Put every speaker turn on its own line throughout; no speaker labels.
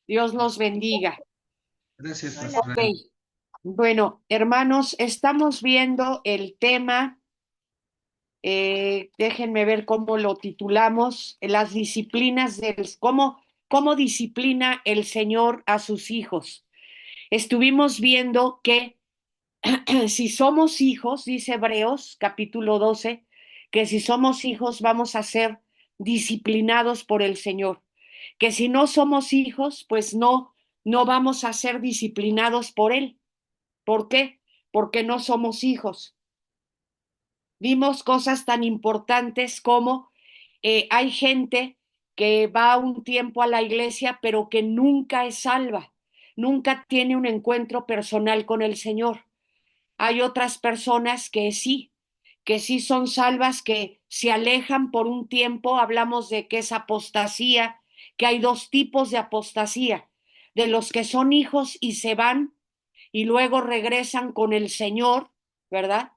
Dios los bendiga.
Gracias,
Ok,
pastora.
bueno, hermanos, estamos viendo el tema, déjenme ver cómo lo titulamos, las disciplinas cómo disciplina el Señor a sus hijos. Estuvimos viendo que si somos hijos, dice Hebreos capítulo 12, que si somos hijos vamos a ser disciplinados por el Señor, que si no somos hijos, pues no vamos a ser disciplinados por Él. ¿Por qué? Porque no somos hijos. Vimos cosas tan importantes como hay gente que va un tiempo a la iglesia, pero que nunca es salva, nunca tiene un encuentro personal con el Señor. Hay otras personas que sí son salvas, que se alejan por un tiempo. Hablamos de que es apostasía, que hay dos tipos de apostasía, de los que son hijos y se van y luego regresan con el Señor, ¿verdad?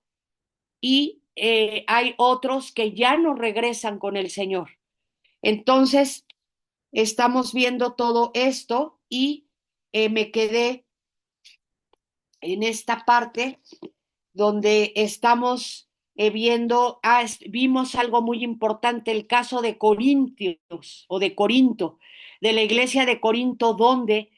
Y hay otros que ya no regresan con el Señor. Entonces, estamos viendo todo esto y me quedé en esta parte donde estamos viendo, vimos algo muy importante, el caso de Corintios o de Corinto, de la iglesia de Corinto, donde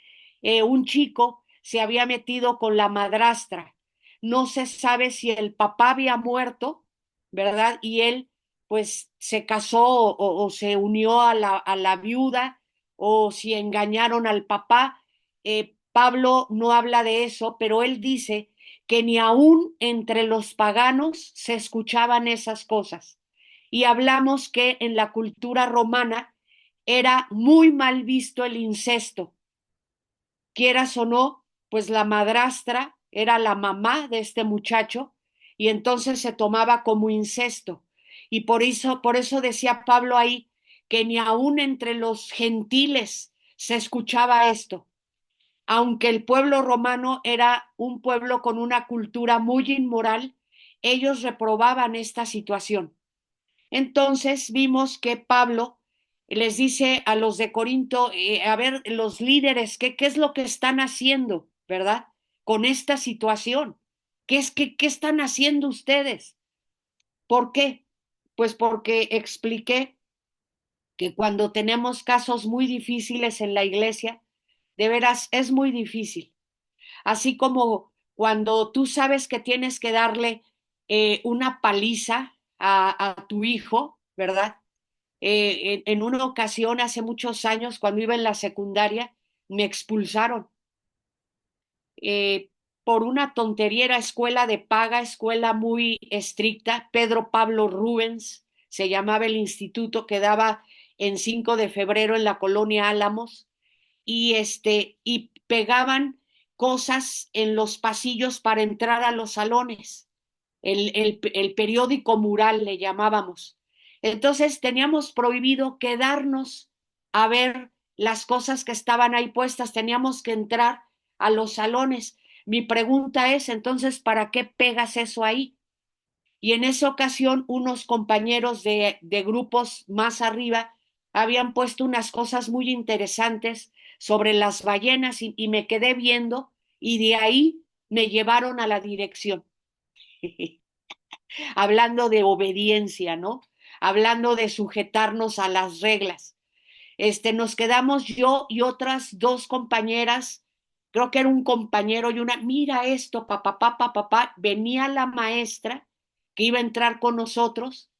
un chico se había metido con la madrastra. No se sabe si el papá había muerto, ¿verdad? Y él pues se casó o se unió a la viuda o si engañaron al papá. Pablo no habla de eso, pero él dice que ni aún entre los paganos se escuchaban esas cosas. Y hablamos que en la cultura romana era muy mal visto el incesto. Quieras o no, pues la madrastra era la mamá de este muchacho y entonces se tomaba como incesto. Y por eso decía Pablo ahí que ni aún entre los gentiles se escuchaba esto, aunque el pueblo romano era un pueblo con una cultura muy inmoral, ellos reprobaban esta situación. Entonces vimos que Pablo les dice a los de Corinto, a ver, los líderes, ¿qué es lo que están haciendo, verdad? Con esta situación. ¿Qué están haciendo ustedes? ¿Por qué? Pues porque expliqué que cuando tenemos casos muy difíciles en la iglesia, de veras es muy difícil. Así como cuando tú sabes que tienes que darle una paliza a tu hijo, ¿verdad? En una ocasión, hace muchos años, cuando iba en la secundaria, me expulsaron eh, por una tontería. Era escuela de paga, escuela muy estricta. Pedro Pablo Rubens se llamaba el instituto, que daba en 5 de febrero en la colonia Álamos, y pegaban cosas en los pasillos para entrar a los salones, el periódico mural le llamábamos. Entonces teníamos prohibido quedarnos a ver las cosas que estaban ahí puestas, teníamos que entrar a los salones. Mi pregunta es, entonces, ¿para qué pegas eso ahí? Y en esa ocasión unos compañeros de grupos más arriba habían puesto unas cosas muy interesantes sobre las ballenas y me quedé viendo y de ahí me llevaron a la dirección, hablando de obediencia, ¿no? Hablando de sujetarnos a las reglas. Nos quedamos yo y otras dos compañeras, creo que era un compañero y una, mira esto, papá, papá, papá, venía la maestra que iba a entrar con nosotros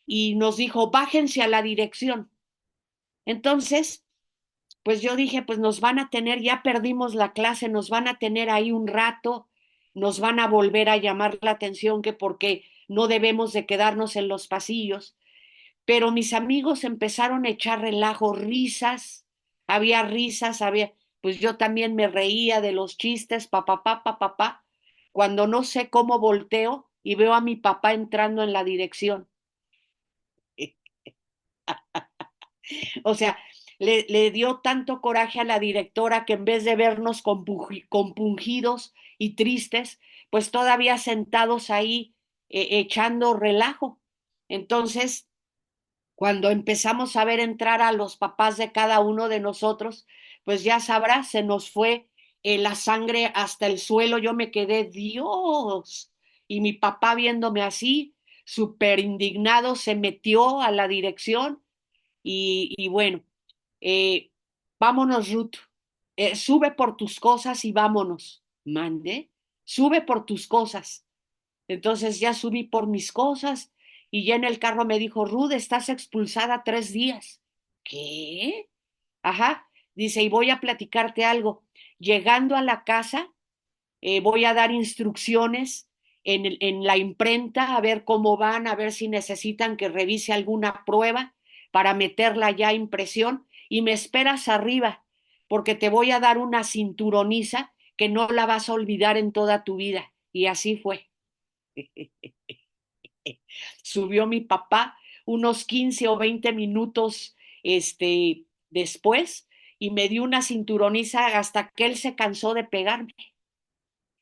y nos dijo, bájense a la dirección. Entonces, pues yo dije, pues nos van a tener, ya perdimos la clase, nos van a tener ahí un rato, nos van a volver a llamar la atención que porque no debemos de quedarnos en los pasillos. Pero mis amigos empezaron a echar relajo, risas, pues yo también me reía de los chistes, papá, papá, papá, cuando no sé cómo volteo y veo a mi papá entrando en la dirección. O sea, le dio tanto coraje a la directora que en vez de vernos compungidos y tristes, pues todavía sentados ahí echando relajo. Entonces, Cuando empezamos a ver entrar a los papás de cada uno de nosotros, pues ya sabrás, se nos fue la sangre hasta el suelo. Yo me quedé, Dios. Y mi papá viéndome así, súper indignado, se metió a la dirección y bueno, eh, vámonos, Ruth. Sube por tus cosas y vámonos. Mande, sube por tus cosas. Entonces ya subí por mis cosas y ya en el carro me dijo, Ruth, estás expulsada 3 días. ¿Qué? Ajá, dice, y voy a platicarte algo. Llegando a la casa, voy a dar instrucciones en la imprenta a ver cómo van, a ver si necesitan que revise alguna prueba para meterla ya a impresión y me esperas arriba porque te voy a dar una cinturoniza que no la vas a olvidar en toda tu vida. Y así fue. Subió mi papá unos 15 o 20 minutos después y me dio una cinturoniza hasta que él se cansó de pegarme.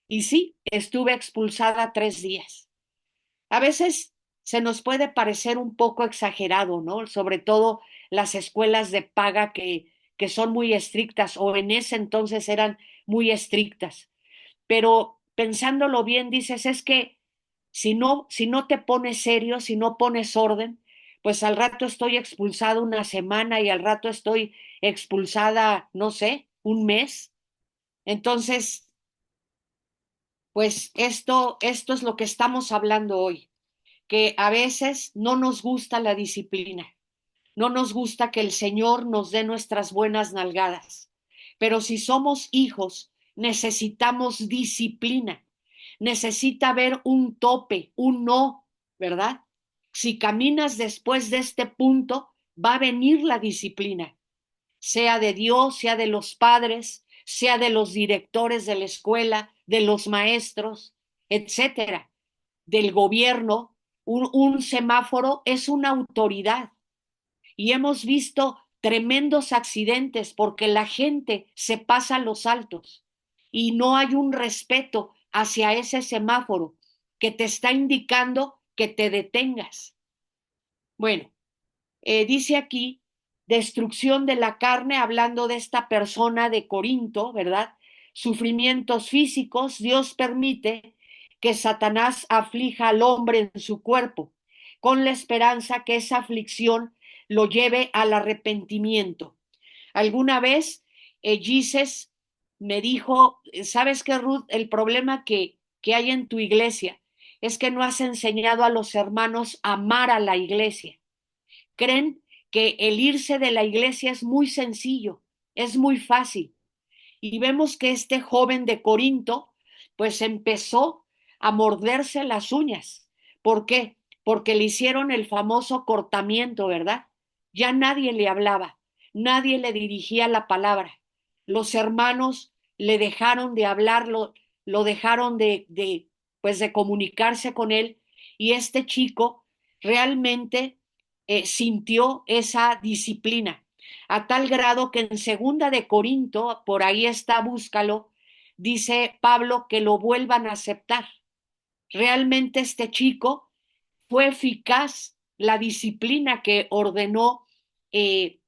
Y sí, estuve expulsada 3 días. A veces se nos puede parecer un poco exagerado, ¿no? Sobre todo las escuelas de paga que son muy estrictas o en ese entonces eran muy estrictas. Pero pensándolo bien, dices, es que si no te pones serio, si no pones orden, pues al rato estoy expulsada una semana y al rato estoy expulsada, no sé, un mes. Entonces, pues esto es lo que estamos hablando hoy, que a veces no nos gusta la disciplina, no nos gusta que el Señor nos dé nuestras buenas nalgadas, pero si somos hijos, necesitamos disciplina, necesita haber un tope, un no, ¿verdad? Si caminas después de este punto, va a venir la disciplina, sea de Dios, sea de los padres, sea de los directores de la escuela, de los maestros, etcétera, del gobierno. Un semáforo es una autoridad y hemos visto tremendos accidentes porque la gente se pasa a los altos y no hay un respeto hacia ese semáforo que te está indicando que te detengas. Bueno, dice aquí, destrucción de la carne, hablando de esta persona de Corinto, ¿verdad? Sufrimientos físicos, Dios permite que Satanás aflija al hombre en su cuerpo, con la esperanza que esa aflicción lo lleve al arrepentimiento. Alguna vez Jesus me dijo, ¿sabes qué, Ruth? El problema que hay en tu iglesia es que no has enseñado a los hermanos a amar a la iglesia. Creen que el irse de la iglesia es muy sencillo, es muy fácil. Y vemos que este joven de Corinto, pues empezó a morderse las uñas. ¿Por qué? Porque le hicieron el famoso cortamiento, ¿verdad? Ya nadie le hablaba, nadie le dirigía la palabra. Los hermanos le dejaron de hablar, lo dejaron pues de comunicarse con él y este chico realmente sintió esa disciplina a tal grado que en segunda de Corinto, por ahí está, búscalo, dice Pablo que lo vuelvan a aceptar. Realmente este chico fue eficaz la disciplina que ordenó eh,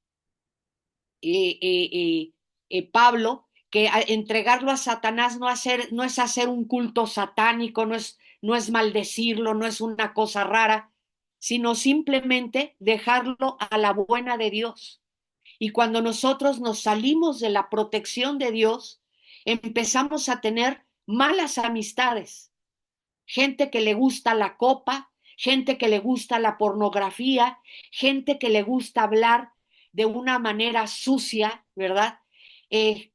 eh, eh, Pablo, que entregarlo a Satanás no es hacer un culto satánico, no es maldecirlo, no es una cosa rara, sino simplemente dejarlo a la buena de Dios. Y cuando nosotros nos salimos de la protección de Dios, empezamos a tener malas amistades, gente que le gusta la copa, gente que le gusta la pornografía, gente que le gusta hablar de una manera sucia, ¿verdad?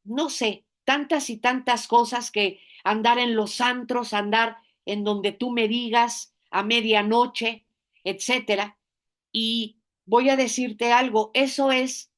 No sé, tantas y tantas cosas que andar en los antros, andar en donde tú me digas a medianoche, etcétera. Y voy a decirte algo, eso es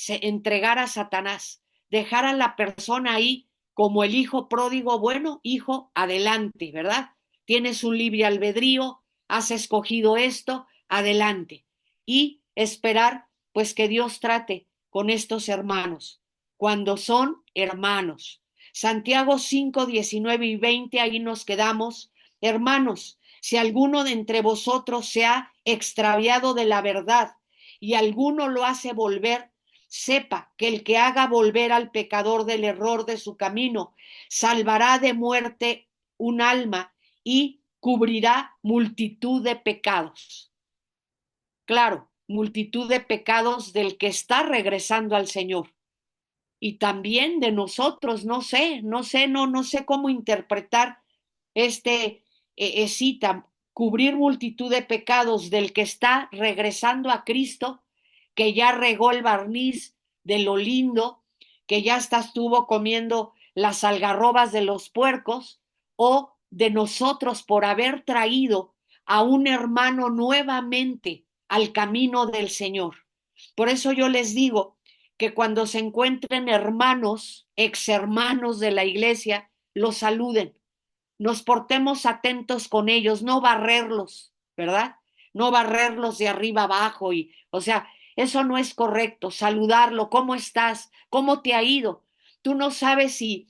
entregar a Satanás, dejar a la persona ahí como el hijo pródigo, bueno, hijo, adelante, ¿verdad? Tienes un libre albedrío, has escogido esto, adelante. Y esperar, pues, que Dios trate con estos hermanos, cuando son hermanos. Santiago 5, 19 y 20, ahí nos quedamos. Hermanos, Si alguno de entre vosotros se ha extraviado de la verdad y alguno lo hace volver, sepa que el que haga volver al pecador del error de su camino, salvará de muerte un alma y cubrirá multitud de pecados. Claro, multitud de pecados del que está regresando al Señor y también de nosotros. No sé cómo interpretar cita, cubrir multitud de pecados del que está regresando a Cristo, que ya regó el barniz de lo lindo, que ya estuvo comiendo las algarrobas de los puercos, o de nosotros por haber traído a un hermano nuevamente al camino del Señor. Por eso yo les digo que cuando se encuentren hermanos, ex hermanos de la iglesia, los saluden, nos portemos atentos con ellos, no barrerlos, ¿verdad? No barrerlos de arriba abajo o sea, eso no es correcto. Saludarlo, ¿cómo estás? ¿Cómo te ha ido? Tú no sabes si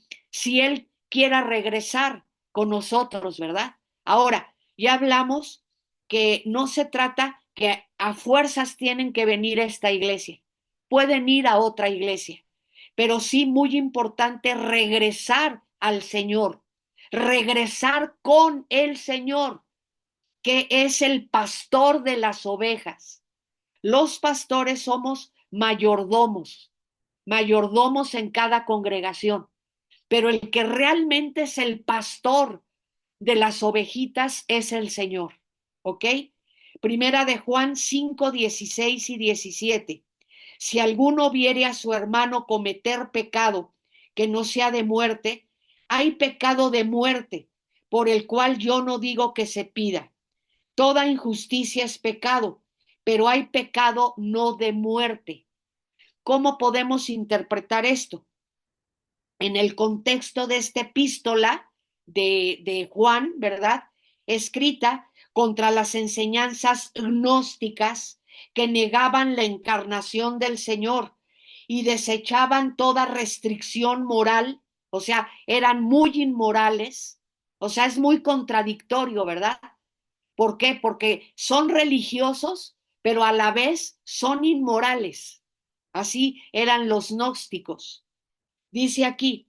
él quiera regresar con nosotros, ¿verdad? Ahora, ya hablamos que no se trata que a fuerzas tienen que venir a esta iglesia, pueden ir a otra iglesia, pero sí muy importante regresar al Señor, regresar con el Señor, que es el pastor de las ovejas. Los pastores somos mayordomos, mayordomos en cada congregación, pero el que realmente es el pastor de las ovejitas es el Señor, ¿ok? Primera de Juan 5, 16 y 17. Si alguno viere a su hermano cometer pecado que no sea de muerte, hay pecado de muerte, por el cual yo no digo que se pida. Toda injusticia es pecado, pero hay pecado no de muerte. ¿Cómo podemos interpretar esto? En el contexto de esta epístola de Juan, ¿verdad? Escrita contra las enseñanzas gnósticas que negaban la encarnación del Señor y desechaban toda restricción moral, o sea, eran muy inmorales, o sea, es muy contradictorio, ¿verdad? ¿Por qué? Porque son religiosos, pero a la vez son inmorales. Así eran los gnósticos. Dice aquí,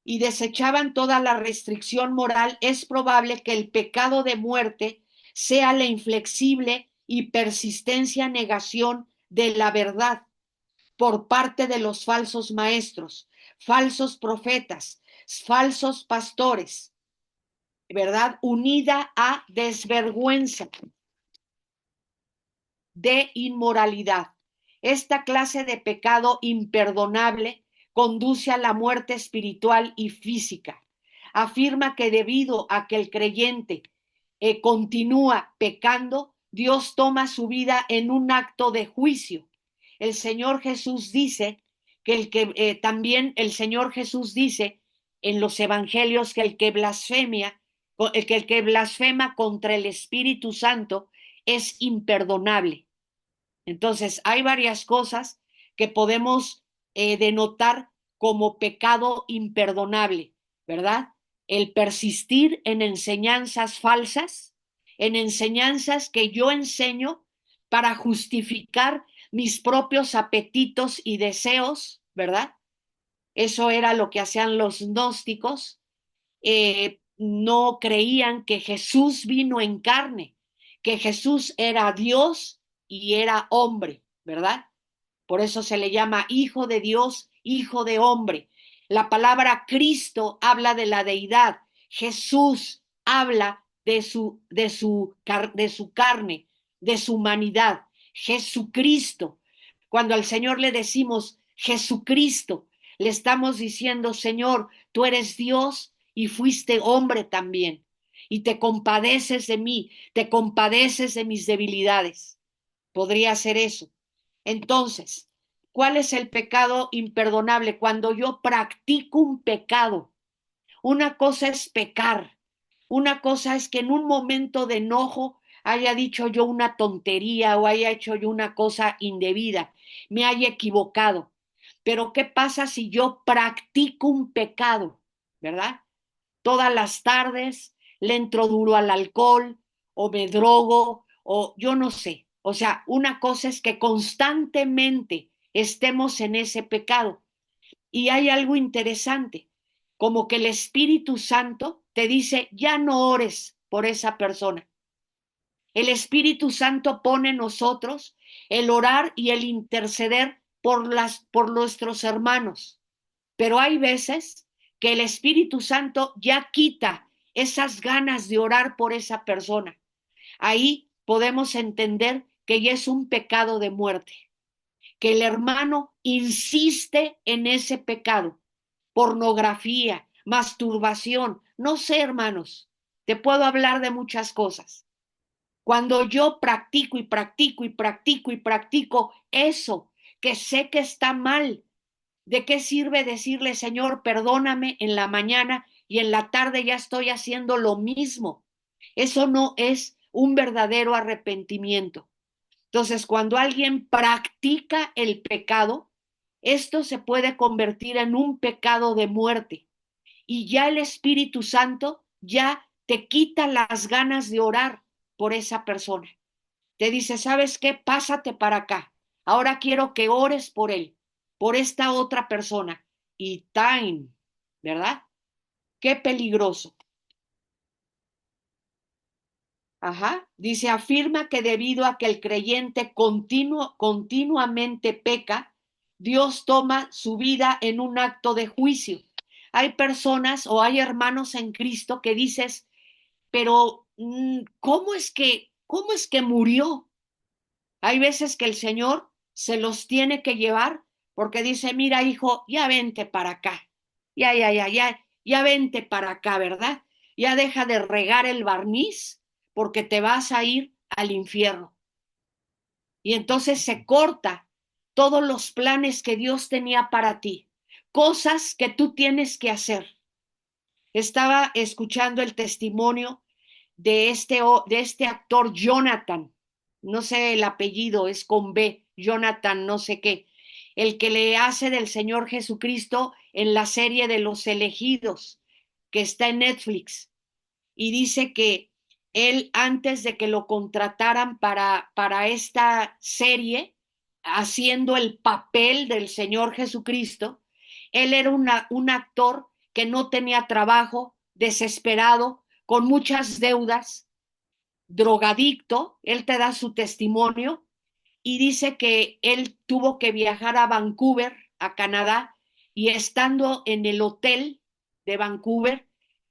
y desechaban toda la restricción moral, es probable que el pecado de muerte sea la inflexible y persistente negación de la verdad por parte de los falsos maestros, falsos profetas, falsos pastores, ¿verdad? Unida a desvergüenza de inmoralidad. Esta clase de pecado imperdonable conduce a la muerte espiritual y física. Afirma que debido a que el creyente continúa pecando, Dios toma su vida en un acto de juicio. El Señor Jesús dice también el Señor Jesús dice en los evangelios que el que blasfema contra el Espíritu Santo es imperdonable. Entonces, hay varias cosas que podemos denotar como pecado imperdonable, ¿verdad? El persistir en enseñanzas falsas, en enseñanzas que yo enseño para justificar mis propios apetitos y deseos, ¿verdad? Eso era lo que hacían los gnósticos. No creían que Jesús vino en carne, que Jesús era Dios y era hombre, ¿verdad? Por eso se le llama hijo de Dios, hijo de hombre. La palabra Cristo habla de la deidad. Jesús habla de su carne, de su humanidad. Jesucristo. Cuando al Señor le decimos Jesucristo, le estamos diciendo, Señor, tú eres Dios y fuiste hombre también. Y te compadeces de mí, te compadeces de mis debilidades. Podría ser eso. Entonces, ¿cuál es el pecado imperdonable? Cuando yo practico un pecado. Una cosa es pecar, una cosa es que en un momento de enojo haya dicho yo una tontería o haya hecho yo una cosa indebida, me haya equivocado. Pero ¿qué pasa si yo practico un pecado? ¿Verdad? Todas las tardes le entro duro al alcohol, o me drogo o yo no sé. O sea, una cosa es que constantemente estemos en ese pecado. Y hay algo interesante, como que el Espíritu Santo te dice, ya no ores por esa persona. El Espíritu Santo pone en nosotros el orar y el interceder por nuestros hermanos. Pero hay veces que el Espíritu Santo ya quita esas ganas de orar por esa persona. Ahí podemos entender que ya es un pecado de muerte, que el hermano insiste en ese pecado, pornografía, masturbación, no sé, hermanos, te puedo hablar de muchas cosas. Cuando yo practico y practico y practico y practico eso que sé que está mal, ¿de qué sirve decirle, Señor, perdóname en la mañana y en la tarde ya estoy haciendo lo mismo? Eso no es un verdadero arrepentimiento. Entonces, cuando alguien practica el pecado, esto se puede convertir en un pecado de muerte y ya el Espíritu Santo ya te quita las ganas de orar por esa persona. Te dice, ¿sabes qué? Pásate para acá. Ahora quiero que ores por él, por esta otra persona. Y time, ¿verdad? Qué peligroso. Ajá. Dice, afirma que debido a que el creyente continuamente peca, Dios toma su vida en un acto de juicio. Hay personas o hay hermanos en Cristo que dices, pero cómo es que murió? Hay veces que el Señor se los tiene que llevar porque dice, mira, hijo, ya vente para acá. Ya vente para acá, ¿verdad? Ya deja de regar el barniz porque te vas a ir al infierno. Y entonces se corta todos los planes que Dios tenía para ti, cosas que tú tienes que hacer. Estaba escuchando el testimonio de este actor Jonathan, no sé el apellido, es con B, Jonathan no sé qué, el que le hace del Señor Jesucristo en la serie de Los Elegidos, que está en Netflix, y dice que él antes de que lo contrataran para esta serie, haciendo el papel del Señor Jesucristo, él era un actor que no tenía trabajo, desesperado, con muchas deudas, drogadicto, él te da su testimonio y dice que él tuvo que viajar a Vancouver, a Canadá, y estando en el hotel de Vancouver,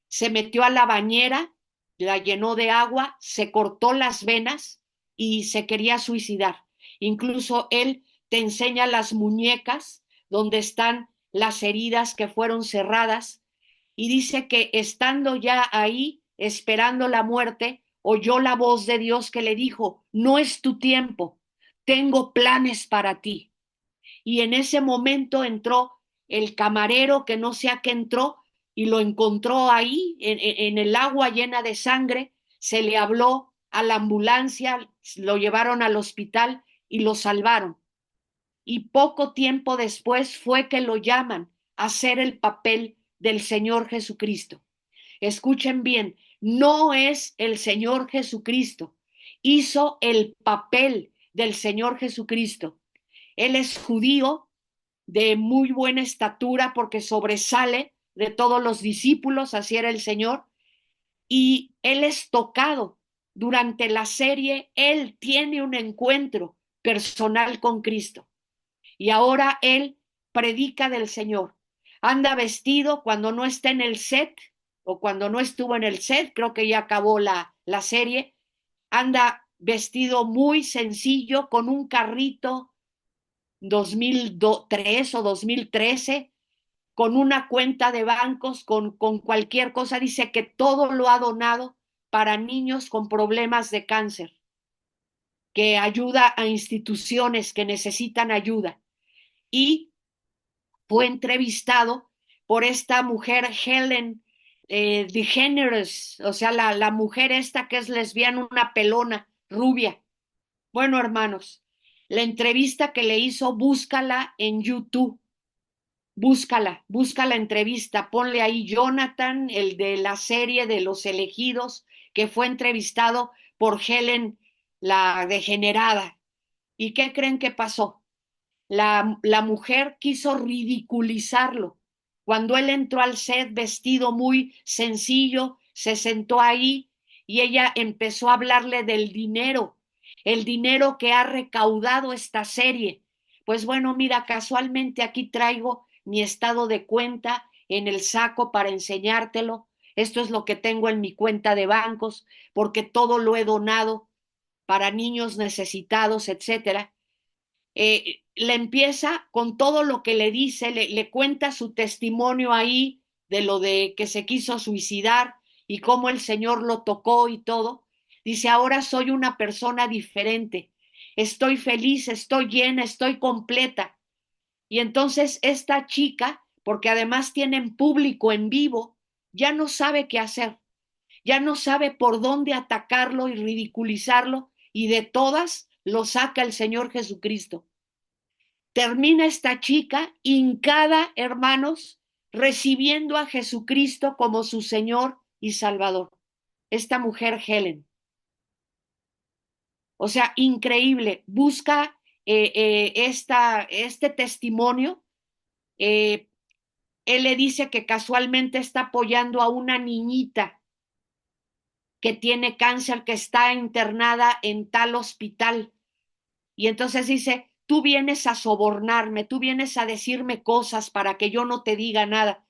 se metió a la bañera, la llenó de agua, se cortó las venas y se quería suicidar. Incluso él te enseña las muñecas donde están las heridas que fueron cerradas y dice que estando ya ahí, esperando la muerte, oyó la voz de Dios que le dijo, no es tu tiempo, tengo planes para ti. Y en ese momento entró el camarero que no sé a qué entró y lo encontró ahí en el agua llena de sangre, se le habló a la ambulancia, lo llevaron al hospital y lo salvaron. Y poco tiempo después fue que lo llaman a hacer el papel del Señor Jesucristo. Escuchen bien, no es el Señor Jesucristo, hizo el papel del Señor Jesucristo. Él es judío de muy buena estatura porque sobresale de todos los discípulos, así era el Señor, y él es tocado. Durante la serie, él tiene un encuentro personal con Cristo y ahora él predica del Señor. Anda vestido cuando no está en el set o cuando no estuvo en el set, creo que ya acabó la serie, anda vestido muy sencillo con un carrito 2003 o 2013, con una cuenta de bancos, con cualquier cosa, dice que todo lo ha donado para niños con problemas de cáncer, que ayuda a instituciones que necesitan ayuda. Y fue entrevistado por esta mujer Helen DeGeneres, o sea, la mujer esta que es lesbiana, una pelona, rubia. Bueno, hermanos, la entrevista que le hizo, búscala en YouTube, busca la entrevista, ponle ahí Jonathan, el de la serie de Los Elegidos, que fue entrevistado por Helen la degenerada. ¿Y qué creen que pasó? La mujer quiso ridiculizarlo. Cuando él entró al set vestido muy sencillo, se sentó ahí y ella empezó a hablarle del dinero, el dinero que ha recaudado esta serie. Pues bueno, mira, casualmente aquí traigo mi estado de cuenta en el saco para enseñártelo. Esto es lo que tengo en mi cuenta de bancos, porque todo lo he donado para niños necesitados, etcétera. Le empieza con todo lo que le dice, le cuenta su testimonio ahí de lo de que se quiso suicidar y cómo el Señor lo tocó y todo. Dice, ahora soy una persona diferente, estoy feliz, estoy llena, estoy completa. Y entonces esta chica, porque además tienen público en vivo, ya no sabe qué hacer, ya no sabe por dónde atacarlo y ridiculizarlo, y de todas lo saca el Señor Jesucristo. Termina esta chica hincada, hermanos, recibiendo a Jesucristo como su Señor y Salvador. Esta mujer Helen. O sea, increíble. Busca este testimonio. Eh, Él le dice que casualmente está apoyando a una niñita que tiene cáncer, que está internada en tal hospital. Y entonces dice, tú vienes a sobornarme, tú vienes a decirme cosas para que yo no te diga nada.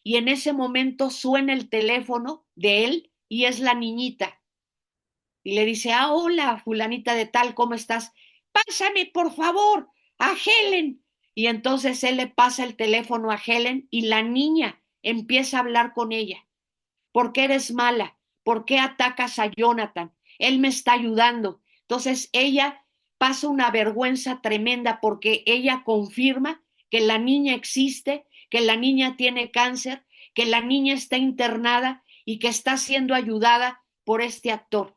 Y en ese momento suena el teléfono de él y es la niñita. Y le dice, ah, hola, fulanita de tal, ¿cómo estás? Pásame, por favor, a Helen. Y entonces él le pasa el teléfono a Helen y la niña empieza a hablar con ella. ¿Por qué eres mala? ¿Por qué atacas a Jonathan? Él me está ayudando. Entonces ella pasa una vergüenza tremenda porque ella confirma que la niña existe, que la niña tiene cáncer, que la niña está internada y que está siendo ayudada por este actor.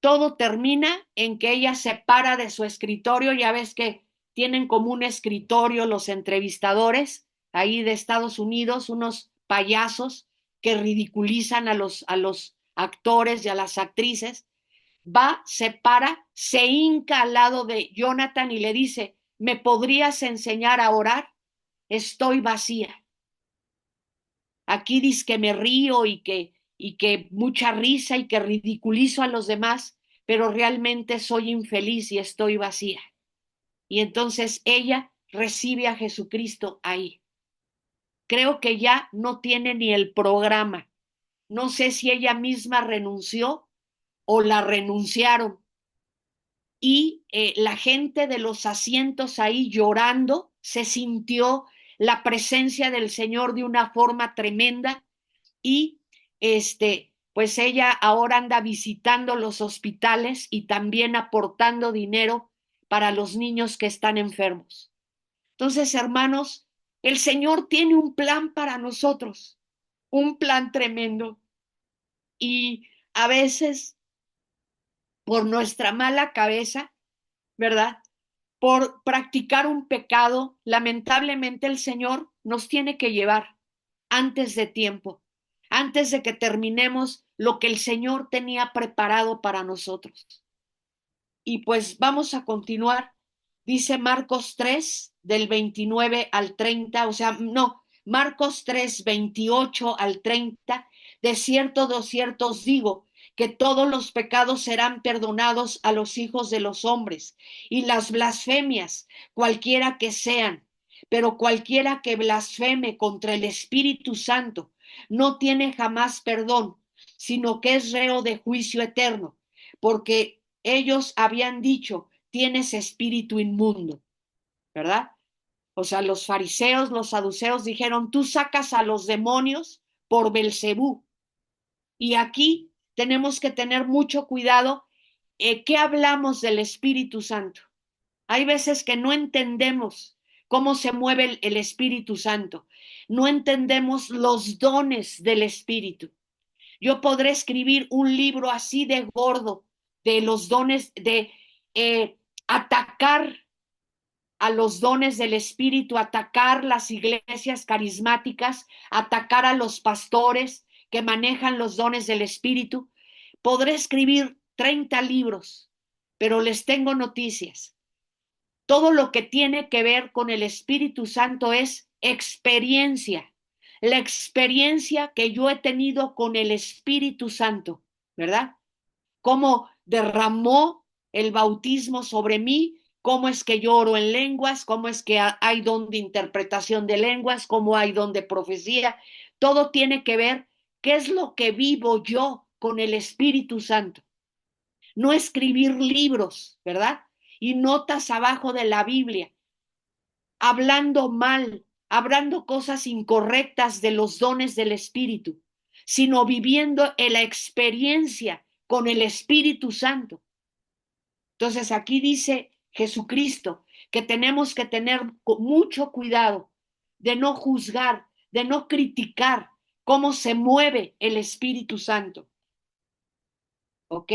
Todo termina en que ella se para de su escritorio, ya ves que tienen como un escritorio los entrevistadores ahí de Estados Unidos, unos payasos que ridiculizan a los actores y a las actrices. Va, se para, se hinca al lado de Jonathan y le dice, ¿me podrías enseñar a orar? Estoy vacía. Aquí dice que me río y que mucha risa y que ridiculizo a los demás, pero realmente soy infeliz y estoy vacía. Y entonces ella recibe a Jesucristo ahí. Creo que ya no tiene ni el programa. No sé si ella misma renunció o la renunciaron. Y la gente de los asientos ahí llorando se sintió la presencia del Señor de una forma tremenda y pues ella ahora anda visitando los hospitales y también aportando dinero para los niños que están enfermos. Entonces, hermanos, el Señor tiene un plan para nosotros, un plan tremendo. Y a veces, por nuestra mala cabeza, ¿verdad? Por practicar un pecado, lamentablemente el Señor nos tiene que llevar antes de tiempo, antes de que terminemos lo que el Señor tenía preparado para nosotros. Y pues vamos a continuar. Dice Marcos 3 del 29 al 30, o sea, no, Marcos 3 28 al 30. De cierto os digo, que todos los pecados serán perdonados a los hijos de los hombres, y las blasfemias, cualquiera que sean, pero cualquiera que blasfeme contra el Espíritu Santo no tiene jamás perdón, sino que es reo de juicio eterno, porque ellos habían dicho, tienes espíritu inmundo, ¿verdad? O sea, los fariseos, los saduceos dijeron, tú sacas a los demonios por Belcebú. Y aquí tenemos que tener mucho cuidado. ¿Qué hablamos del Espíritu Santo? Hay veces que no entendemos cómo se mueve el Espíritu Santo. No entendemos los dones del Espíritu. Yo podré escribir un libro así de gordo de los dones, de atacar a los dones del Espíritu, atacar las iglesias carismáticas, atacar a los pastores que manejan los dones del Espíritu, Podré escribir 30 libros, pero les tengo noticias. Todo lo que tiene que ver con el Espíritu Santo es experiencia. La experiencia que yo he tenido con el Espíritu Santo, ¿verdad? Cómo derramó el bautismo sobre mí, cómo es que yo oro en lenguas, cómo es que hay don de interpretación de lenguas, cómo hay don de profecía. Todo tiene que ver qué es lo que vivo yo con el Espíritu Santo. No escribir libros, ¿verdad? Y notas abajo de la Biblia, hablando mal, hablando cosas incorrectas de los dones del Espíritu, sino viviendo en la experiencia con el Espíritu Santo. Entonces aquí dice Jesucristo que tenemos que tener mucho cuidado de no juzgar, de no criticar cómo se mueve el Espíritu Santo. ¿Ok?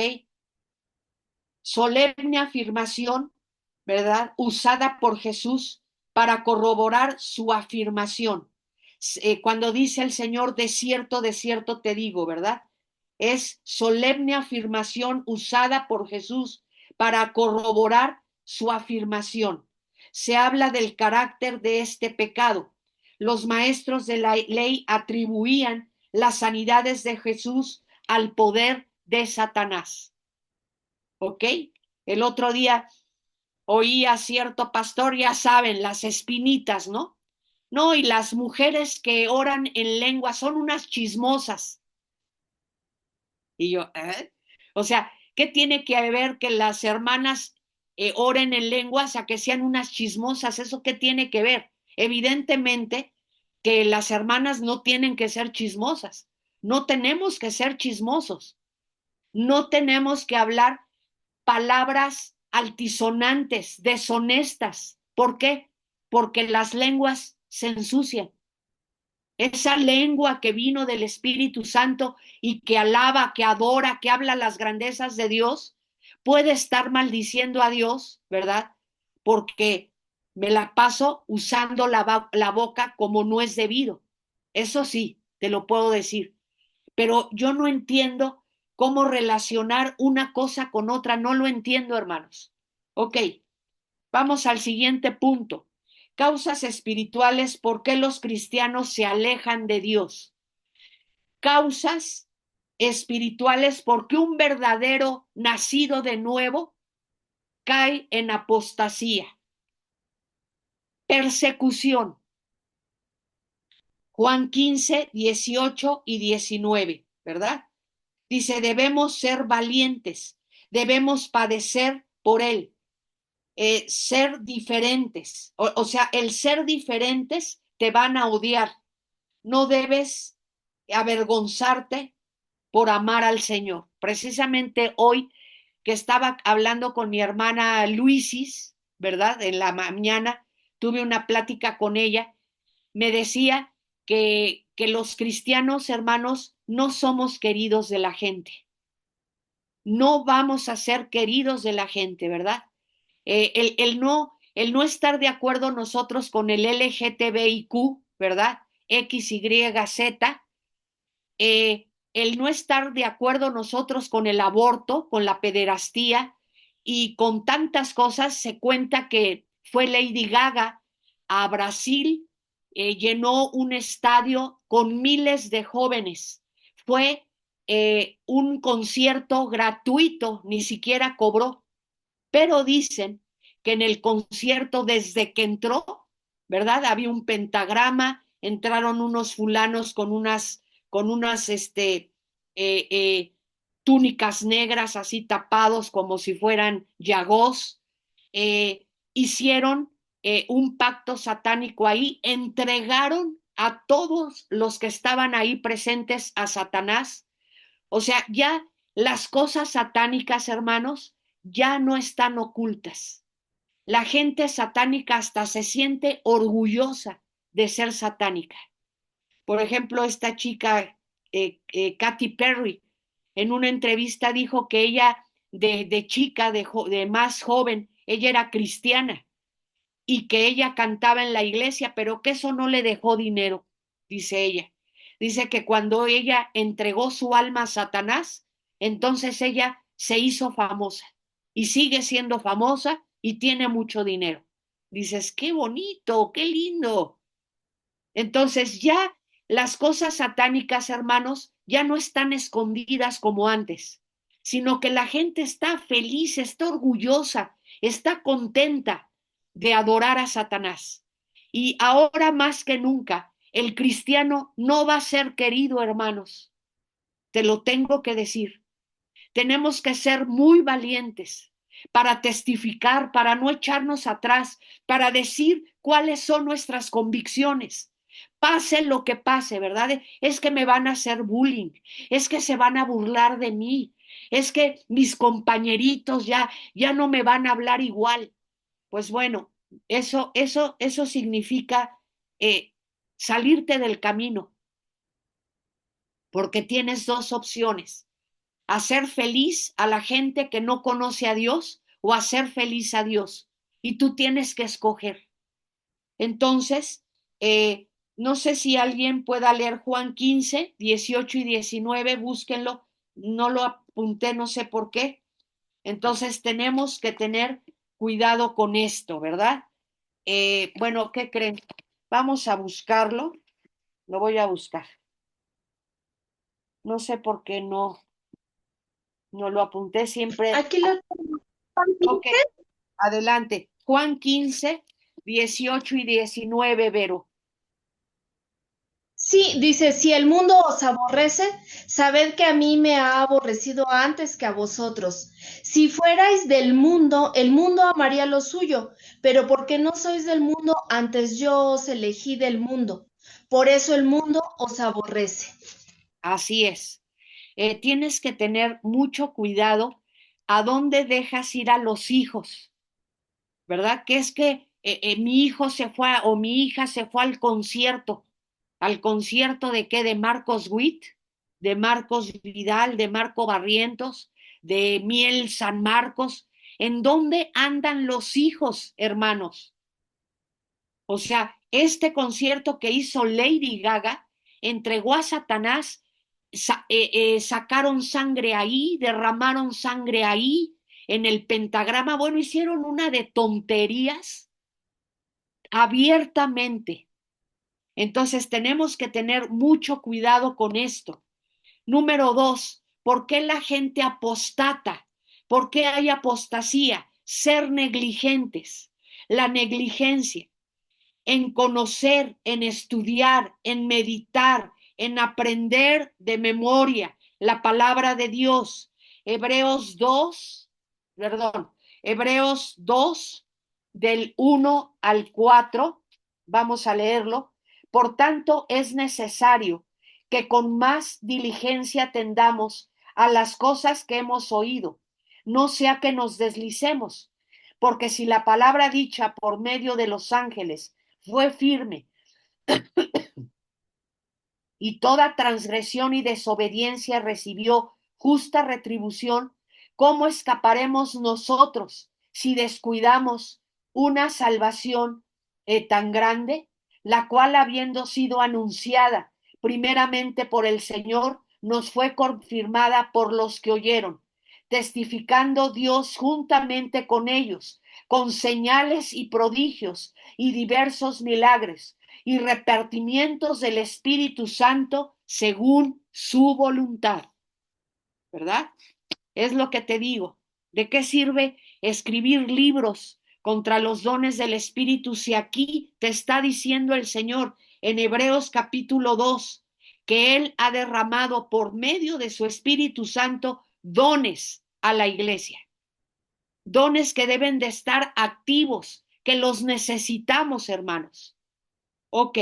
Solemne afirmación, ¿verdad? Usada por Jesús para corroborar su afirmación. Cuando dice el Señor, de cierto te digo, ¿verdad? Es solemne afirmación usada por Jesús para corroborar su afirmación. Se habla del carácter de este pecado. Los maestros de la ley atribuían las sanidades de Jesús al poder de Satanás. ¿Ok? El otro día oí a cierto pastor, ya saben, las espinitas, ¿no? No, y las mujeres que oran en lengua son unas chismosas. Y yo, ¿eh? O sea, ¿qué tiene que ver que las hermanas oren en lenguas a que sean unas chismosas? ¿Eso qué tiene que ver? Evidentemente que las hermanas no tienen que ser chismosas. No tenemos que ser chismosos. No tenemos que hablar palabras altisonantes, deshonestas. ¿Por qué? Porque las lenguas se ensucian. Esa lengua que vino del Espíritu Santo y que alaba, que adora, que habla las grandezas de Dios, puede estar maldiciendo a Dios, ¿verdad? Porque me la paso usando la boca como no es debido. Eso sí, te lo puedo decir. Pero yo no entiendo cómo relacionar una cosa con otra, no lo entiendo, hermanos. Ok, vamos al siguiente punto. Causas espirituales, ¿por qué los cristianos se alejan de Dios? Causas espirituales, porque un verdadero nacido de nuevo cae en apostasía. Persecución. Juan 15, 18 y 19, ¿verdad? Dice, debemos ser valientes, debemos padecer por él, ser diferentes. O sea, el ser diferentes te van a odiar. No debes avergonzarte por amar al Señor. Precisamente hoy que estaba hablando con mi hermana Luisis, ¿verdad? En la mañana tuve una plática con ella, me decía que los cristianos, hermanos, no somos queridos de la gente. No vamos a ser queridos de la gente, ¿verdad? El no estar de acuerdo nosotros con el LGTBIQ, ¿verdad? X, Y, Z, el no estar de acuerdo nosotros con el aborto, con la pederastía y con tantas cosas, se cuenta que fue Lady Gaga a Brasil, llenó un estadio con miles de jóvenes. Fue un concierto gratuito, ni siquiera cobró, pero dicen que en el concierto desde que entró, ¿verdad? Había un pentagrama, entraron unos fulanos con unas eh, eh, túnicas negras así tapados como si fueran yagós, hicieron un pacto satánico ahí, entregaron a todos los que estaban ahí presentes a Satanás. O sea, ya las cosas satánicas, hermanos, ya no están ocultas. La gente satánica hasta se siente orgullosa de ser satánica. Por ejemplo, esta chica, Katy Perry, en una entrevista dijo que ella, de chica, de más joven, ella era cristiana y que ella cantaba en la iglesia, pero que eso no le dejó dinero, dice ella. Dice que cuando ella entregó su alma a Satanás, Entonces ella se hizo famosa y sigue siendo famosa y tiene mucho dinero. Dices, qué bonito, qué lindo. Entonces ya las cosas satánicas, hermanos, ya no están escondidas como antes, sino que la gente está feliz, está orgullosa, está contenta de adorar a Satanás. Y ahora más que nunca, el cristiano no va a ser querido, hermanos. Te lo tengo que decir. Tenemos que ser muy valientes para testificar, para no echarnos atrás, para decir cuáles son nuestras convicciones. Pase lo que pase, ¿verdad? Es que me van a hacer bullying, es que se van a burlar de mí, es que mis compañeritos ya no me van a hablar igual. Pues bueno, eso significa salirte del camino, porque tienes dos opciones: hacer feliz a la gente que no conoce a Dios o hacer feliz a Dios. Y tú tienes que escoger. Entonces, no sé si alguien pueda leer Juan 15, 18 y 19, búsquenlo. No lo apunté, no sé por qué. Entonces, tenemos que tener cuidado con esto, ¿verdad? Bueno, ¿qué creen? Vamos a buscarlo. Lo voy a buscar. No sé por qué no lo apunté siempre.
Aquí lo tengo.
Ok, adelante. Juan 15, 18 y 19, Vero.
Sí, dice, si el mundo os aborrece, sabed que a mí me ha aborrecido antes que a vosotros. Si fuerais del mundo, el mundo amaría lo suyo, pero porque no sois del mundo, antes yo os elegí del mundo. Por eso el mundo os aborrece.
Así es. Tienes que tener mucho cuidado a dónde dejas ir a los hijos, ¿verdad? Que es que mi hijo se fue o mi hija se fue ¿al concierto de qué? De Marcos Witt, de Marcos Vidal, de Marco Barrientos, de Miel San Marcos. ¿En dónde andan los hijos, hermanos? O sea, este concierto que hizo Lady Gaga entregó a Satanás, sacaron sangre ahí, derramaron sangre ahí, en el pentagrama. Bueno, hicieron una de tonterías abiertamente. Entonces tenemos que tener mucho cuidado con esto. Número dos, ¿por qué la gente apostata? ¿Por qué hay apostasía? Ser negligentes. La negligencia en conocer, en estudiar, en meditar, en aprender de memoria la palabra de Dios. Hebreos 2, perdón, Hebreos 2 del 1 al 4, vamos a leerlo. Por tanto, es necesario que con más diligencia atendamos a las cosas que hemos oído, no sea que nos deslicemos, porque si la palabra dicha por medio de los ángeles fue firme y toda transgresión y desobediencia recibió justa retribución, ¿cómo escaparemos nosotros si descuidamos una salvación tan grande, la cual habiendo sido anunciada primeramente por el Señor, nos fue confirmada por los que oyeron, testificando Dios juntamente con ellos, con señales y prodigios y diversos milagros y repartimientos del Espíritu Santo según su voluntad, ¿verdad? Es lo que te digo. ¿De qué sirve escribir libros contra los dones del Espíritu si aquí te está diciendo el Señor en Hebreos capítulo 2 que Él ha derramado por medio de su Espíritu Santo dones a la iglesia? Dones que deben de estar activos, que los necesitamos, hermanos. Ok,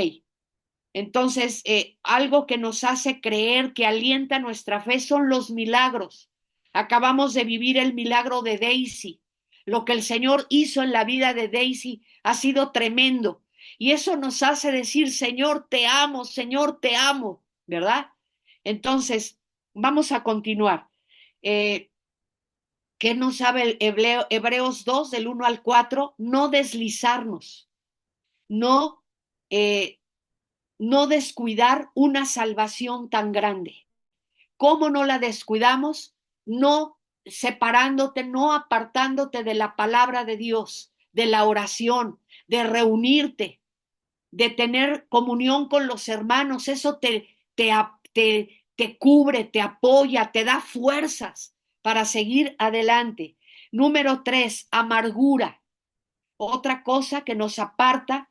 entonces, algo que nos hace creer, que alienta nuestra fe, son los milagros. Acabamos de vivir el milagro de Daisy. Lo que el Señor hizo en la vida de Daisy ha sido tremendo. Y eso nos hace decir, Señor, te amo, ¿verdad? Entonces, vamos a continuar. Eh, ¿Qué nos sabe el Hebreos 2 del 1 al 4? No deslizarnos, no eh, no descuidar una salvación tan grande. ¿Cómo no la descuidamos? no separándote, no apartándote de la palabra de Dios, de la oración, de reunirte, de tener comunión con los hermanos. Eso te cubre, te apoya, te da fuerzas para seguir adelante. Número 3, amargura. Otra cosa que nos aparta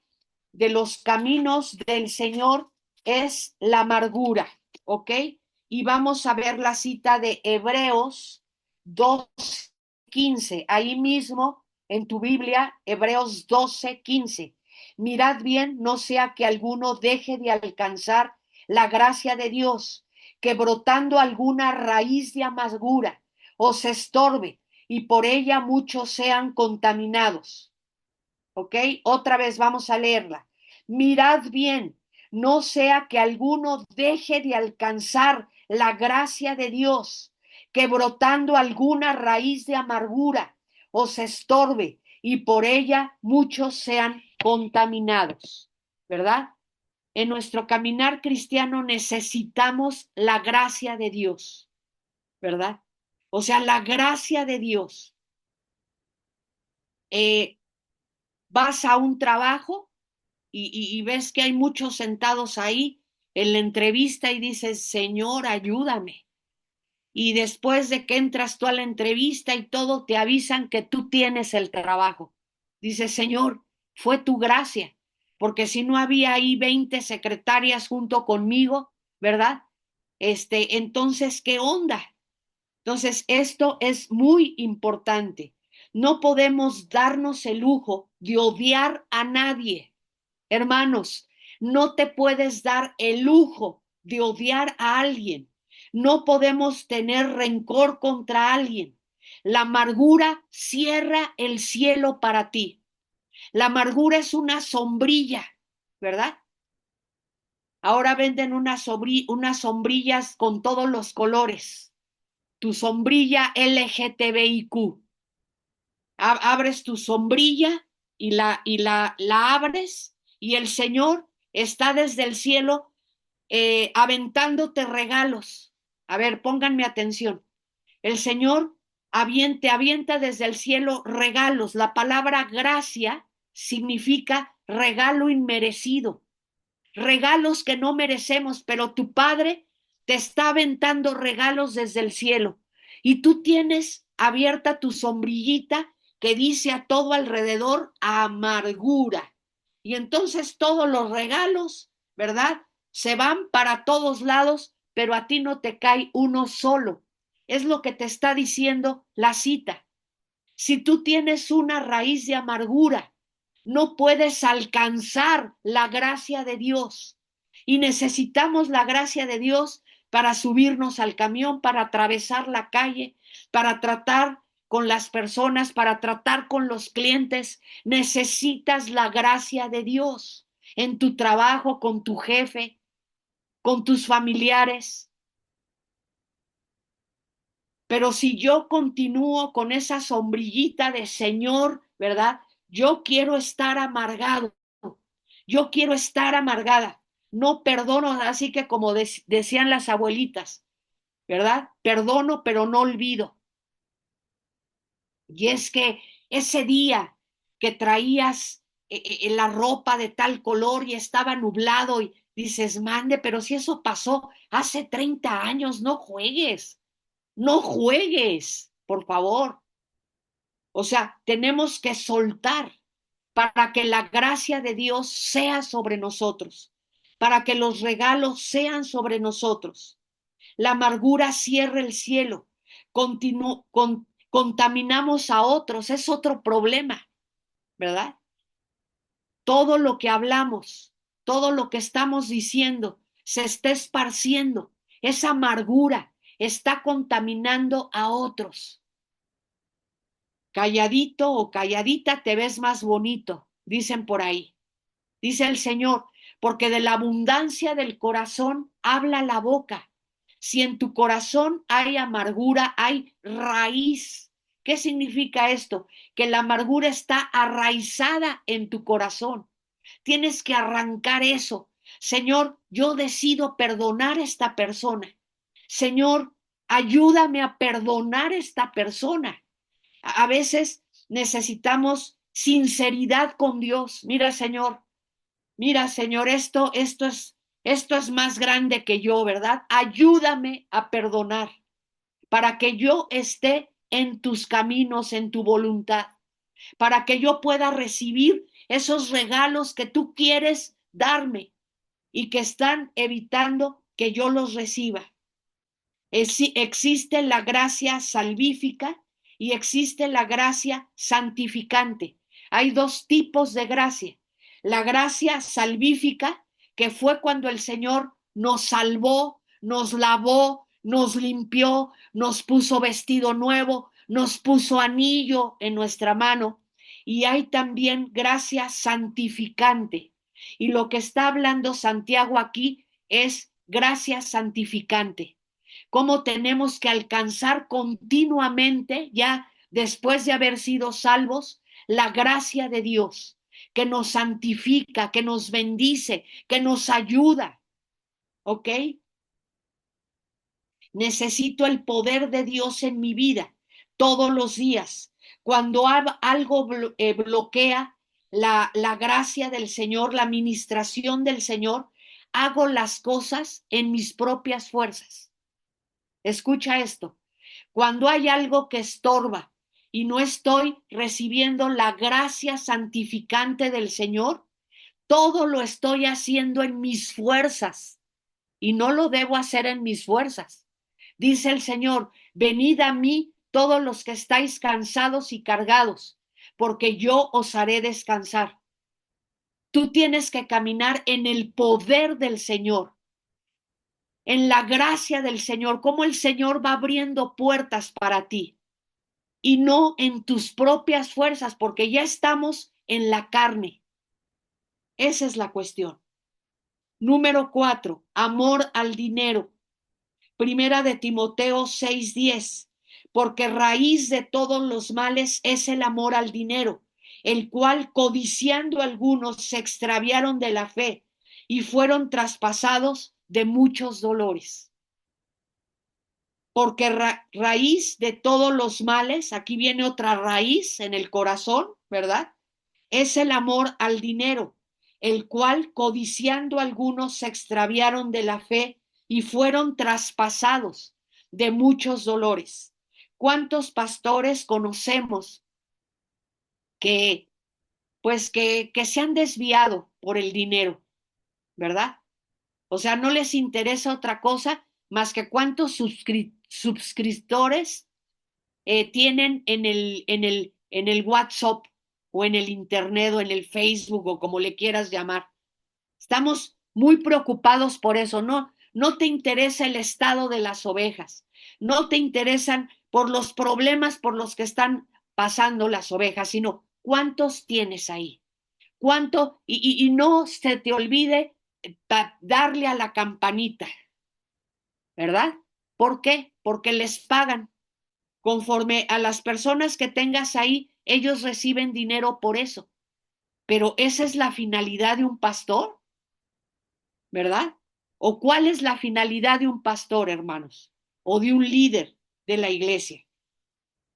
de los caminos del Señor es la amargura, ¿ok? Y vamos a ver la cita de Hebreos 12:15, ahí mismo en tu Biblia, Hebreos 12:15. Mirad bien, no sea que alguno deje de alcanzar la gracia de Dios, que brotando alguna raíz de amargura os estorbe y por ella muchos sean contaminados. ¿Ok? Otra vez vamos a leerla. Mirad bien, no sea que alguno deje de alcanzar la gracia de Dios, que brotando alguna raíz de amargura os estorbe y por ella muchos sean contaminados, ¿verdad? En nuestro caminar cristiano necesitamos la gracia de Dios, ¿verdad? O sea, la gracia de Dios. Eh, Vas a un trabajo y ves que hay muchos sentados ahí en la entrevista y dices, Señor, ayúdame. Y después de que entras tú a la entrevista y todo, te avisan que tú tienes el trabajo. Dices, Señor, fue tu gracia, porque si no había ahí 20 secretarias junto conmigo, ¿verdad? Entonces, ¿qué onda? Entonces, esto es muy importante. No podemos darnos el lujo de odiar a nadie. Hermanos, no te puedes dar el lujo de odiar a alguien. No podemos tener rencor contra alguien. La amargura cierra el cielo para ti. La amargura es una sombrilla, ¿verdad? Ahora venden unas sombrillas con todos los colores. Tu sombrilla LGTBIQ. Abres tu sombrilla y la abres y el Señor está desde el cielo aventándote regalos. A ver, pónganme atención. El Señor avienta desde el cielo regalos. La palabra gracia significa regalo inmerecido, regalos que no merecemos, pero tu Padre te está aventando regalos desde el cielo y tú tienes abierta tu sombrillita que dice a todo alrededor amargura. Y entonces todos los regalos, ¿verdad? Se van para todos lados, pero a ti no te cae uno solo. Es lo que te está diciendo la cita. Si tú tienes una raíz de amargura, no puedes alcanzar la gracia de Dios. Y necesitamos la gracia de Dios para subirnos al camión, para atravesar la calle, para tratar con las personas, para tratar con los clientes. Necesitas la gracia de Dios en tu trabajo, con tu jefe, con tus familiares. Pero si yo continúo con esa sombrillita de Señor, ¿verdad? Yo quiero estar amargado, yo quiero estar amargada, no perdono, así que como decían las abuelitas, ¿verdad? Perdono, pero no olvido. Y es que ese día que traías la ropa de tal color y estaba nublado y dices, mande, pero si eso pasó hace 30 años, no juegues, no juegues, por favor. O sea, tenemos que soltar para que la gracia de Dios sea sobre nosotros, para que los regalos sean sobre nosotros. La amargura cierra el cielo, contaminamos a otros, es otro problema, ¿verdad? Todo lo que hablamos, todo lo que estamos diciendo, se está esparciendo. Esa amargura está contaminando a otros. Calladito o calladita te ves más bonito, dicen por ahí. Dice el Señor, porque de la abundancia del corazón habla la boca. Si en tu corazón hay amargura, hay raíz. ¿Qué significa esto? Que la amargura está arraizada en tu corazón. Tienes que arrancar eso. Señor, yo decido perdonar a esta persona. Señor, Ayúdame a perdonar a esta persona. A veces necesitamos sinceridad con Dios. Mira, Señor, esto es más grande que yo, ¿verdad? Ayúdame a perdonar para que yo esté en tus caminos, en tu voluntad, para que yo pueda recibir esos regalos que tú quieres darme y que están evitando que yo los reciba. Existe la gracia salvífica y existe la gracia santificante. Hay dos tipos de gracia. La gracia salvífica, que fue cuando el Señor nos salvó, nos lavó, nos limpió, nos puso vestido nuevo, nos puso anillo en nuestra mano. Y hay también gracia santificante. Y lo que está hablando Santiago aquí es gracia santificante, cómo tenemos que alcanzar continuamente, ya después de haber sido salvos, la gracia de Dios, que nos santifica, que nos bendice, que nos ayuda. ¿Ok? Necesito el poder de Dios en mi vida todos los días. Cuando algo bloquea la gracia del Señor, la administración del Señor, hago las cosas en mis propias fuerzas. Escucha esto. Cuando hay algo que estorba y no estoy recibiendo la gracia santificante del Señor, todo lo estoy haciendo en mis fuerzas y no lo debo hacer en mis fuerzas. Dice el Señor, venid a mí todos los que estáis cansados y cargados, porque yo os haré descansar. Tú tienes que caminar en el poder del Señor, en la gracia del Señor, cómo el Señor va abriendo puertas para ti y no en tus propias fuerzas, porque ya estamos en la carne. Esa es la cuestión. Número 4, amor al dinero. Primera de Timoteo 6:10, porque raíz de todos los males es el amor al dinero, el cual codiciando algunos se extraviaron de la fe y fueron traspasados de muchos dolores. Porque raíz de todos los males, aquí viene otra raíz en el corazón, ¿verdad? Es el amor al dinero, el cual codiciando algunos se extraviaron de la fe y fueron traspasados de muchos dolores. ¿Cuántos pastores conocemos que, pues, que se han desviado por el dinero, ¿verdad? O sea, no les interesa otra cosa más que cuántos suscriptores tienen en el WhatsApp o en el Internet o en el Facebook o como le quieras llamar. Estamos muy preocupados por eso, ¿no? No te interesa el estado de las ovejas, no te interesan por los problemas por los que están pasando las ovejas, sino cuántos tienes ahí, cuánto, y no se te olvide darle a la campanita, ¿verdad? ¿Por qué? Porque les pagan. Conforme a las personas que tengas ahí, ellos reciben dinero por eso. Pero esa es la finalidad de un pastor, ¿verdad? ¿O cuál es la finalidad de un pastor, hermanos? O de un líder de la iglesia.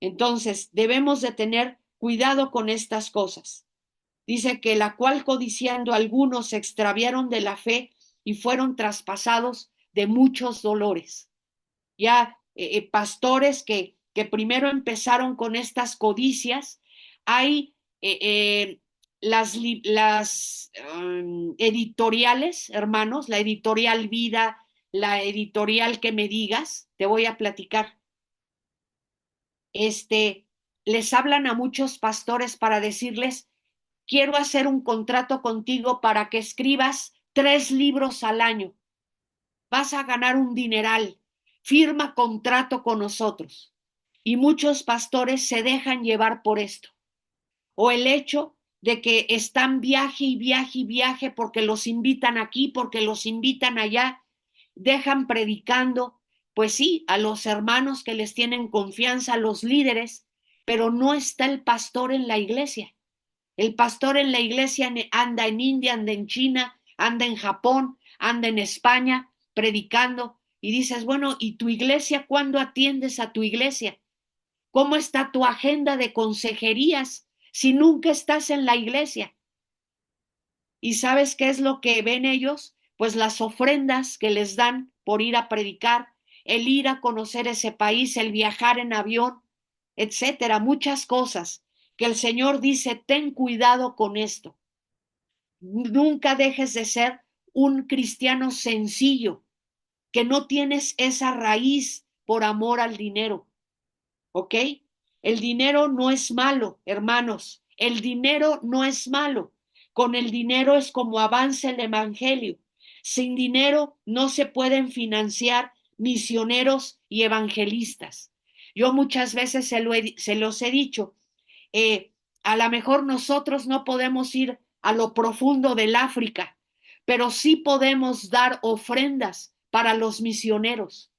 Entonces, debemos de tener cuidado con estas cosas. Dice que la cual codiciando algunos se extraviaron de la fe y fueron traspasados de muchos dolores. Ya pastores que primero empezaron con estas codicias, hay editoriales, hermanos, la editorial Vida, la editorial Que Me Digas, te voy a platicar. Les hablan a muchos pastores para decirles, quiero hacer un contrato contigo para que escribas 3 libros al año. Vas a ganar un dineral, firma contrato con nosotros. Y muchos pastores se dejan llevar por esto. O el hecho de que están viaje y viaje y viaje porque los invitan aquí, porque los invitan allá, dejan predicando, pues sí, a los hermanos que les tienen confianza, a los líderes, pero no está el pastor en la iglesia. El pastor en la iglesia anda en India, anda en China, anda en Japón, anda en España, predicando Y dices, bueno, ¿y tu iglesia? ¿Cuándo atiendes a tu iglesia? ¿Cómo está tu agenda de consejerías si nunca estás en la iglesia? ¿Y sabes qué es lo que ven ellos? Pues las ofrendas que les dan por ir a predicar, el ir a conocer ese país, el viajar en avión, etcétera, muchas cosas que el Señor dice, ten cuidado con esto. Nunca dejes de ser un cristiano sencillo, que no tienes esa raíz por amor al dinero, ¿ok? El dinero no es malo, hermanos. El dinero no es malo. Con el dinero es como avanza el evangelio. Sin dinero no se pueden financiar misioneros y evangelistas. Yo muchas veces se los he dicho, eh, a lo mejor nosotros no podemos ir a lo profundo del África, pero sí podemos dar ofrendas para los misioneros,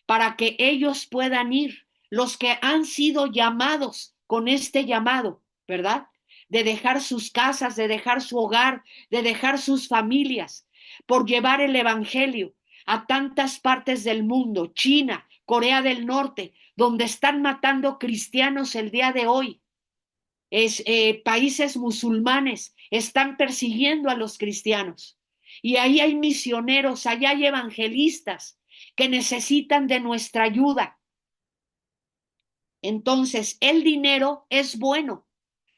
para que ellos puedan ir, los que han sido llamados con este llamado, ¿verdad? De dejar sus casas, de dejar su hogar, de dejar sus familias, por llevar el Evangelio a tantas partes del mundo, China, Corea del Norte, donde están matando cristianos el día de hoy. Países musulmanes están persiguiendo a los cristianos. Y ahí hay misioneros, allá hay evangelistas que necesitan de nuestra ayuda. Entonces, el dinero es bueno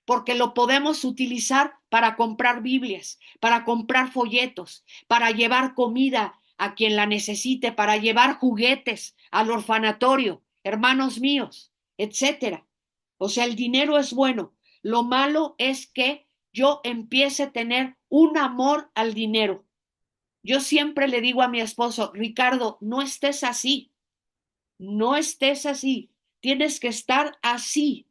porque lo podemos utilizar para comprar Biblias, para comprar folletos, para llevar comida a quien la necesite, para llevar juguetes al orfanatorio, hermanos míos, etcétera. O sea, el dinero es bueno. Lo malo es que yo empiece a tener un amor al dinero. Yo siempre le digo a mi esposo, Ricardo, no estés así, no estés así, tienes que estar así,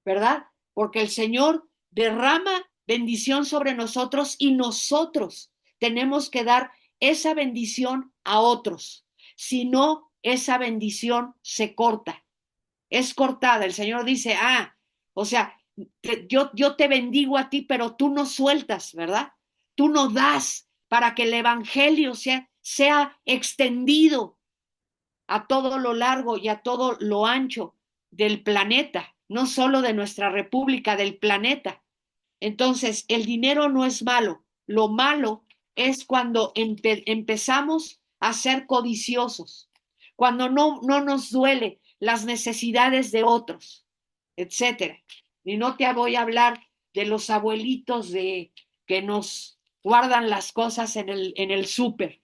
¿verdad? Porque el Señor derrama bendición sobre nosotros y nosotros tenemos que dar esa bendición a otros. Si no, esa bendición se corta, es cortada. El Señor dice, o sea, yo te bendigo a ti, pero tú no sueltas, ¿verdad? Tú no das para que el Evangelio sea extendido a todo lo largo y a todo lo ancho del planeta, no solo de nuestra república, del planeta. Entonces, el dinero no es malo. Lo malo es cuando empezamos a ser codiciosos, cuando no nos duele las necesidades de otros, etcétera. Y no te voy a hablar de los abuelitos que nos guardan las cosas en el súper,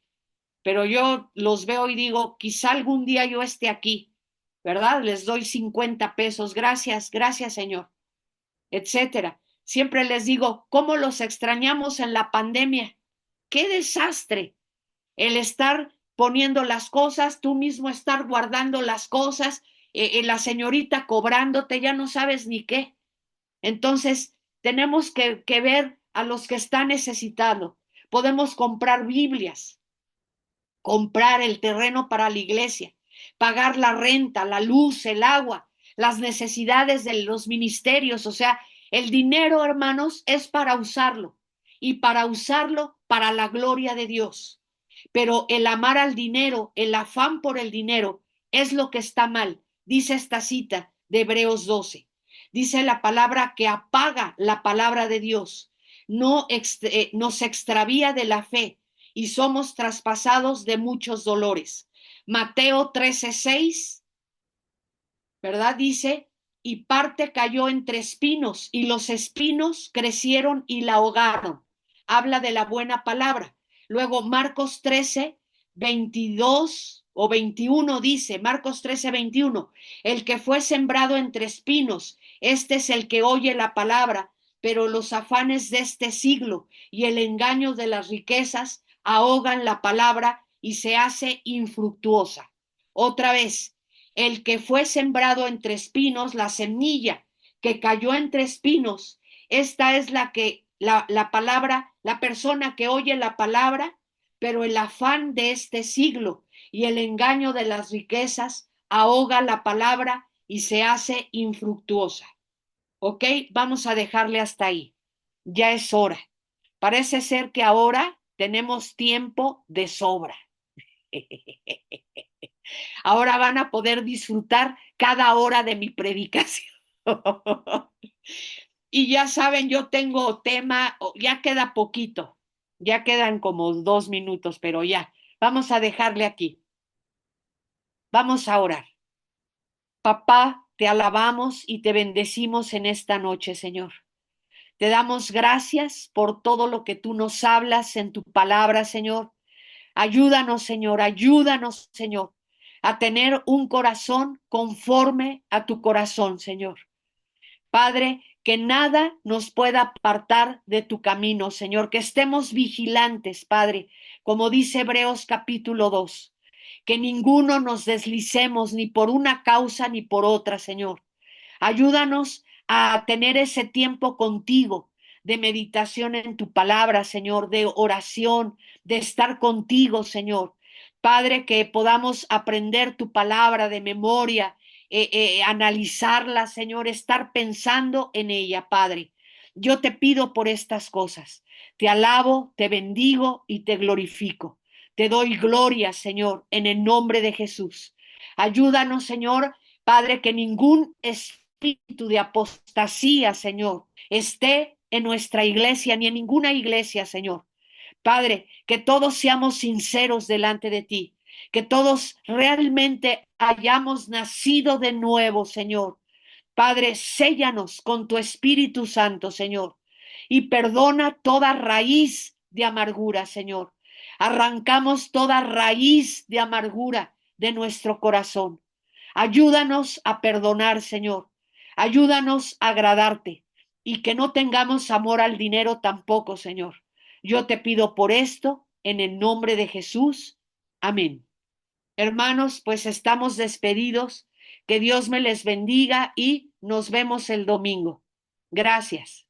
pero yo los veo y digo, quizá algún día yo esté aquí, ¿verdad? Les doy 50 pesos, gracias, gracias, Señor, etcétera. Siempre les digo, ¿cómo los extrañamos en la pandemia? ¡Qué desastre! El estar poniendo las cosas, tú mismo estar guardando las cosas, la señorita cobrándote, ya no sabes ni qué. Entonces, tenemos que ver a los que están necesitando. Podemos comprar Biblias, comprar el terreno para la iglesia, pagar la renta, la luz, el agua, las necesidades de los ministerios. O sea, el dinero, hermanos, es para usarlo y para usarlo para la gloria de Dios. Pero el amar al dinero, el afán por el dinero, es lo que está mal. Dice esta cita de Hebreos 12. Dice la palabra que apaga la palabra de Dios, nos extravía de la fe y somos traspasados de muchos dolores. Mateo 13:6, ¿verdad? Dice, y parte cayó entre espinos y los espinos crecieron y la ahogaron. Habla de la buena palabra. Luego Marcos 13:22 o 21 dice, Marcos 13:21, el que fue sembrado entre espinos, este es el que oye la palabra, pero los afanes de este siglo y el engaño de las riquezas ahogan la palabra y se hace infructuosa. Otra vez, el que fue sembrado entre espinos, la semilla que cayó entre espinos, esta es la palabra, la persona que oye la palabra, pero el afán de este siglo y el engaño de las riquezas ahoga la palabra y se hace infructuosa. ¿Ok? Vamos a dejarle hasta ahí. Ya es hora. Parece ser que ahora tenemos tiempo de sobra. Ahora van a poder disfrutar cada hora de mi predicación. Y ya saben, yo tengo tema, ya queda poquito, ya quedan como 2 minutos, pero ya, vamos a dejarle aquí. Vamos a orar. Papá, te alabamos y te bendecimos en esta noche, Señor. Te damos gracias por todo lo que tú nos hablas en tu palabra, Señor. Ayúdanos, Señor, a tener un corazón conforme a tu corazón, Señor. Padre, que nada nos pueda apartar de tu camino, Señor, que estemos vigilantes, Padre, como dice Hebreos capítulo 2, que ninguno nos deslicemos ni por una causa ni por otra, Señor. Ayúdanos a tener ese tiempo contigo de meditación en tu palabra, Señor, de oración, de estar contigo, Señor. Padre, que podamos aprender tu palabra de memoria, analizarla, Señor, estar pensando en ella, Padre. Yo te pido por estas cosas. Te alabo, te bendigo y te glorifico. Te doy gloria, Señor, en el nombre de Jesús. Ayúdanos, Señor, Padre, que ningún espíritu de apostasía, Señor, esté en nuestra iglesia ni en ninguna iglesia, Señor. Padre, que todos seamos sinceros delante de ti, que todos realmente hayamos nacido de nuevo, Señor. Padre, séllanos con tu Espíritu Santo, Señor, y perdona toda raíz de amargura, Señor. Arrancamos toda raíz de amargura de nuestro corazón. Ayúdanos a perdonar, Señor. Ayúdanos a agradarte y que no tengamos amor al dinero tampoco, Señor. Yo te pido por esto en el nombre de Jesús. Amén. Hermanos, pues estamos despedidos. Que Dios me les bendiga y nos vemos el domingo. Gracias.